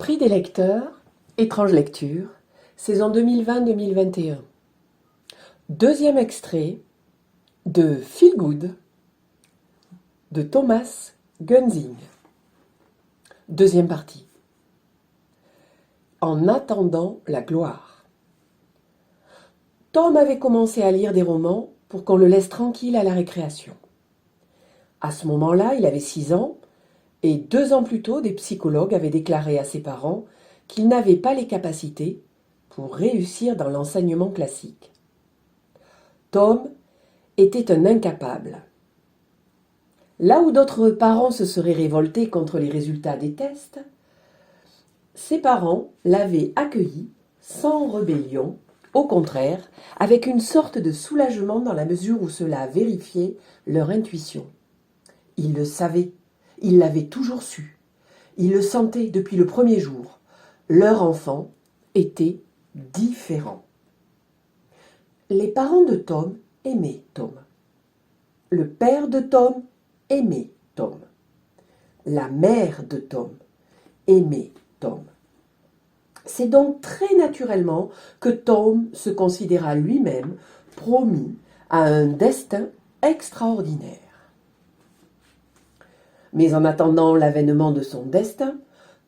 Prix des lecteurs, Étrange lecture, saison 2020-2021. Deuxième extrait de Feel Good de Thomas Gunzing. Deuxième partie. En attendant la gloire. Tom avait commencé à lire des romans pour qu'on le laisse tranquille à la récréation. À ce moment-là, il avait 6 ans, et 2 ans plus tôt, des psychologues avaient déclaré à ses parents qu'il n'avait pas les capacités pour réussir dans l'enseignement classique. Tom était un incapable. Là où d'autres parents se seraient révoltés contre les résultats des tests, ses parents l'avaient accueilli sans rébellion, au contraire, avec une sorte de soulagement dans la mesure où cela vérifiait leur intuition. Ils le savaient, ils l'avaient toujours su, ils le sentaient depuis le premier jour. Leur enfant était différent. Les parents de Tom aimaient Tom. Le père de Tom aimait Tom. La mère de Tom aimait Tom. C'est donc très naturellement que Tom se considéra lui-même promis à un destin extraordinaire. Mais en attendant l'avènement de son destin,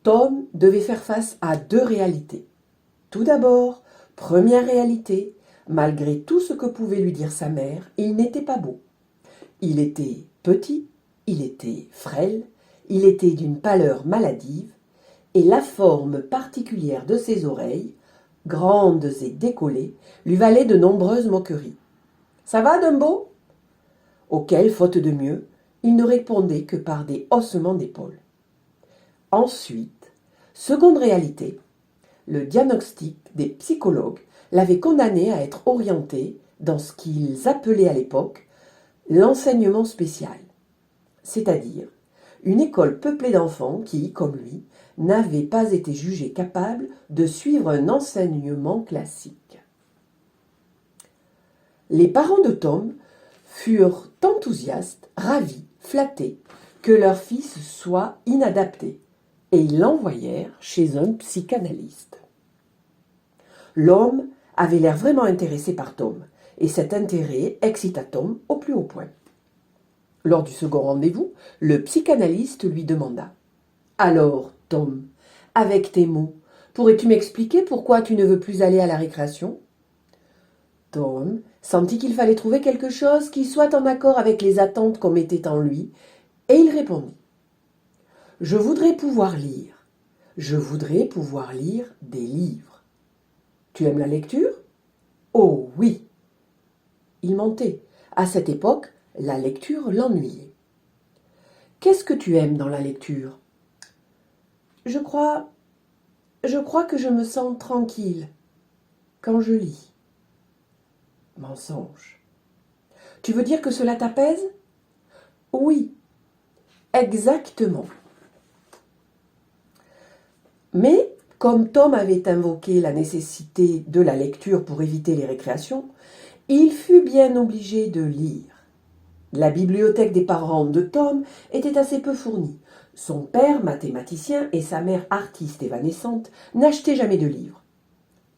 Tom devait faire face à 2 réalités. Tout d'abord, première réalité, malgré tout ce que pouvait lui dire sa mère, il n'était pas beau. Il était petit, il était frêle, il était d'une pâleur maladive, et la forme particulière de ses oreilles, grandes et décollées, lui valait de nombreuses moqueries. « Ça va, Dumbo ?» Auquel, faute de mieux, il ne répondait que par des haussements d'épaules. Ensuite, seconde réalité, le diagnostic des psychologues l'avait condamné à être orienté dans ce qu'ils appelaient à l'époque l'enseignement spécial, c'est-à-dire une école peuplée d'enfants qui, comme lui, n'avaient pas été jugés capables de suivre un enseignement classique. Les parents de Tom furent enthousiastes, ravis, flattés que leur fils soit inadapté, et ils l'envoyèrent chez un psychanalyste. L'homme avait l'air vraiment intéressé par Tom, et cet intérêt excita Tom au plus haut point. Lors du second rendez-vous, le psychanalyste lui demanda « Alors, Tom, avec tes mots, pourrais-tu m'expliquer pourquoi tu ne veux plus aller à la récréation ?» Tom sentit qu'il fallait trouver quelque chose qui soit en accord avec les attentes qu'on mettait en lui, et il répondit « Je voudrais pouvoir lire. Je voudrais pouvoir lire des livres. » « Tu aimes la lecture ?»« Oh oui !» Il mentait. À cette époque, la lecture l'ennuyait. « Qu'est-ce que tu aimes dans la lecture ?»« Je crois que je me sens tranquille quand je lis. » Mensonge. « Tu veux dire que cela t'apaise ?»« Oui, exactement. » Mais, comme Tom avait invoqué la nécessité de la lecture pour éviter les récréations, il fut bien obligé de lire. La bibliothèque des parents de Tom était assez peu fournie. Son père, mathématicien, et sa mère, artiste évanescente, n'achetaient jamais de livres.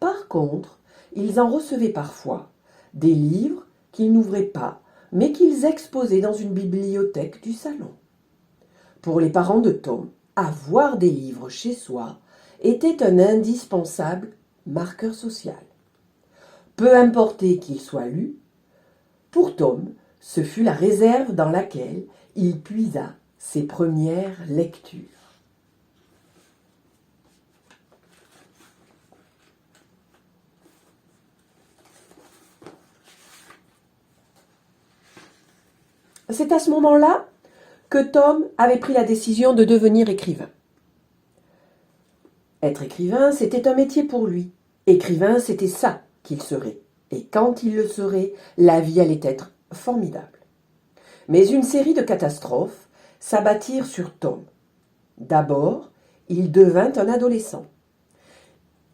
Par contre, ils en recevaient parfois des livres qu'ils n'ouvraient pas, mais qu'ils exposaient dans une bibliothèque du salon. Pour les parents de Tom, avoir des livres chez soi était un indispensable marqueur social. Peu importait qu'il soit lu, pour Tom, ce fut la réserve dans laquelle il puisa ses premières lectures. C'est à ce moment-là que Tom avait pris la décision de devenir écrivain. Être écrivain, c'était un métier pour lui. Écrivain, c'était ça qu'il serait. Et quand il le serait, la vie allait être formidable. Mais une série de catastrophes s'abattirent sur Tom. D'abord, il devint un adolescent.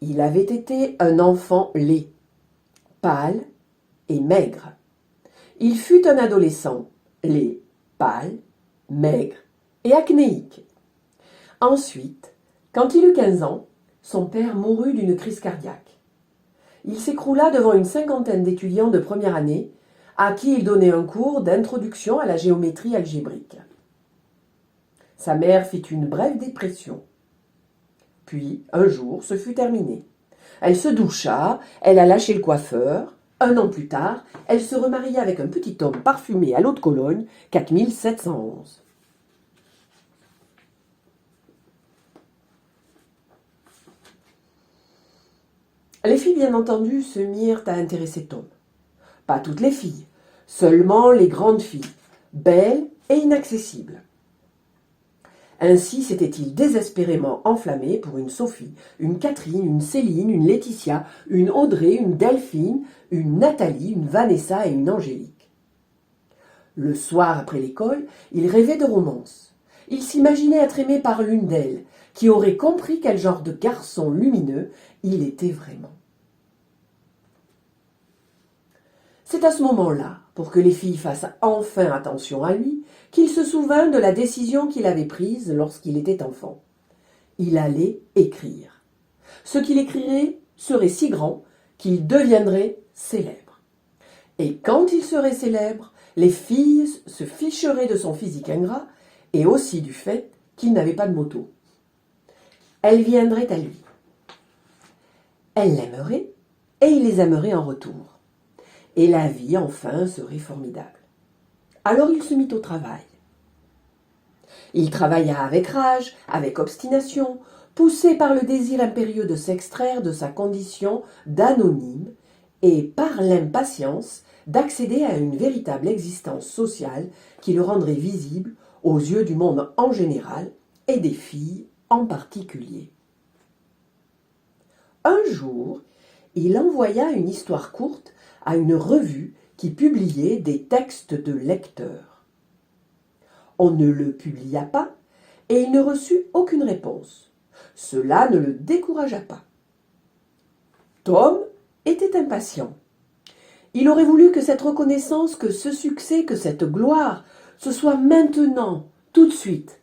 Il avait été un enfant laid, pâle et maigre. Il fut un adolescent laid, pâle, maigre et acnéique. Ensuite, Quand il eut 15 ans, son père mourut d'une crise cardiaque. Il s'écroula devant une cinquantaine d'étudiants de première année à qui il donnait un cours d'introduction à la géométrie algébrique. Sa mère fit une brève dépression. Puis, un jour, ce fut terminé. Elle se doucha, elle alla chez le coiffeur. Un an plus tard, elle se remaria avec un petit homme parfumé à l'eau de Cologne, 4711. Les filles, bien entendu, se mirent à intéresser Tom. Pas toutes les filles, seulement les grandes filles, belles et inaccessibles. Ainsi s'était-il désespérément enflammé pour une Sophie, une Catherine, une Céline, une Laetitia, une Audrey, une Delphine, une Nathalie, une Vanessa et une Angélique. Le soir après l'école, il rêvait de romance. Il s'imaginait être aimé par l'une d'elles, qui aurait compris quel genre de garçon lumineux il était vraiment. C'est à ce moment-là, pour que les filles fassent enfin attention à lui, qu'il se souvint de la décision qu'il avait prise lorsqu'il était enfant. Il allait écrire. Ce qu'il écrirait serait si grand qu'il deviendrait célèbre. Et quand il serait célèbre, les filles se ficheraient de son physique ingrat et aussi du fait qu'il n'avait pas de moto. Elles viendraient à lui. Elle l'aimerait et il les aimerait en retour. Et la vie, enfin, serait formidable. Alors il se mit au travail. Il travailla avec rage, avec obstination, poussé par le désir impérieux de s'extraire de sa condition d'anonyme et par l'impatience d'accéder à une véritable existence sociale qui le rendrait visible aux yeux du monde en général et des filles en particulier. Un jour, il envoya une histoire courte à une revue qui publiait des textes de lecteurs. On ne le publia pas et il ne reçut aucune réponse. Cela ne le découragea pas. Tom était impatient. Il aurait voulu que cette reconnaissance, que ce succès, que cette gloire, ce soit maintenant, tout de suite.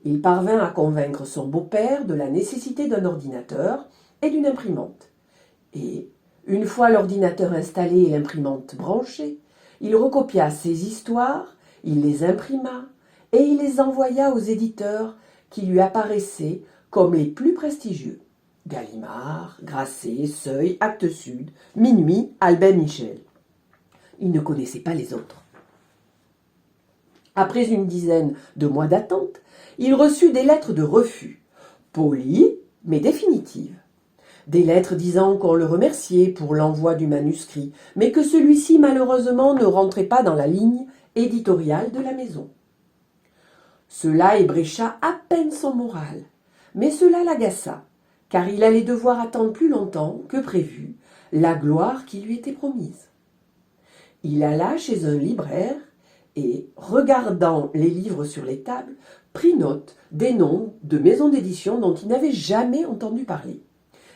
Il parvint à convaincre son beau-père de la nécessité d'un ordinateur et d'une imprimante. Et, une fois l'ordinateur installé et l'imprimante branchée, il recopia ses histoires, il les imprima et il les envoya aux éditeurs qui lui apparaissaient comme les plus prestigieux. Gallimard, Grasset, Seuil, Actes Sud, Minuit, Albin Michel. Il ne connaissait pas les autres. Après une dizaine de mois d'attente, il reçut des lettres de refus, polies mais définitives. Des lettres disant qu'on le remerciait pour l'envoi du manuscrit, mais que celui-ci malheureusement ne rentrait pas dans la ligne éditoriale de la maison. Cela ébrécha à peine son moral, mais cela l'agaça, car il allait devoir attendre plus longtemps que prévu la gloire qui lui était promise. Il alla chez un libraire et, regardant les livres sur les tables, prit note des noms de maisons d'édition dont il n'avait jamais entendu parler.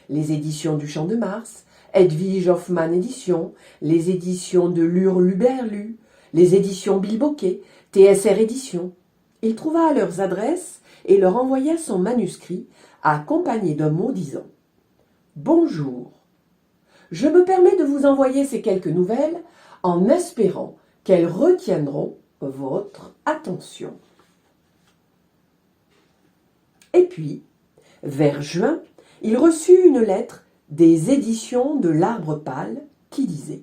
Les éditions du Champ de Mars, Edwige Hoffmann Éditions, les éditions de Lure-Luberlu, les éditions Bilboquet, TSR Éditions. Il trouva leurs adresses et leur envoya son manuscrit, accompagné d'un mot disant « Bonjour, je me permets de vous envoyer ces quelques nouvelles en espérant qu'elles retiendront votre attention. » Et puis, vers juin, il reçut une lettre des éditions de l'Arbre pâle qui disait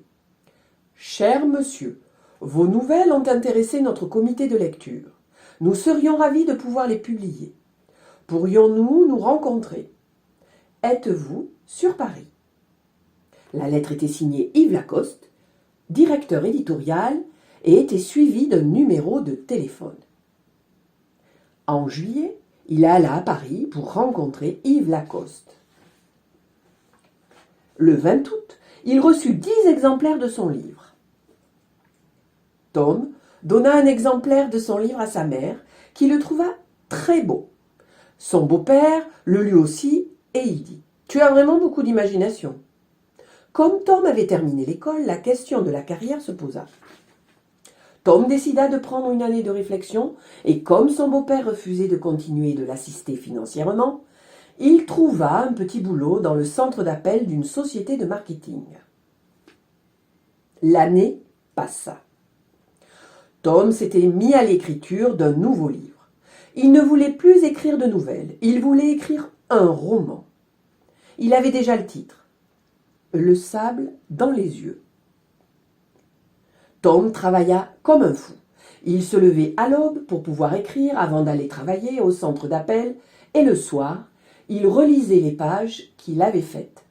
« Cher monsieur, vos nouvelles ont intéressé notre comité de lecture. Nous serions ravis de pouvoir les publier. Pourrions-nous nous rencontrer? Êtes-vous sur Paris ?» La lettre était signée Yves Lacoste, directeur éditorial, et était suivie d'un numéro de téléphone. En juillet, il alla à Paris pour rencontrer Yves Lacoste. Le 20 août, il reçut 10 exemplaires de son livre. Tom donna un exemplaire de son livre à sa mère, qui le trouva très beau. Son beau-père le lut aussi et il dit « Tu as vraiment beaucoup d'imagination. » Comme Tom avait terminé l'école, la question de la carrière se posa. Tom décida de prendre une année de réflexion et comme son beau-père refusait de continuer de l'assister financièrement, il trouva un petit boulot dans le centre d'appel d'une société de marketing. L'année passa. Tom s'était mis à l'écriture d'un nouveau livre. Il ne voulait plus écrire de nouvelles, il voulait écrire un roman. Il avait déjà le titre, Le sable dans les yeux. Tom travailla comme un fou. Il se levait à l'aube pour pouvoir écrire avant d'aller travailler au centre d'appel et le soir, il relisait les pages qu'il avait faites,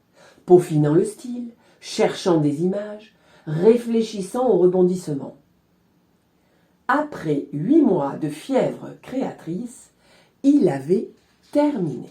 peaufinant le style, cherchant des images, réfléchissant aux rebondissements. Après 8 mois de fièvre créatrice, il avait terminé.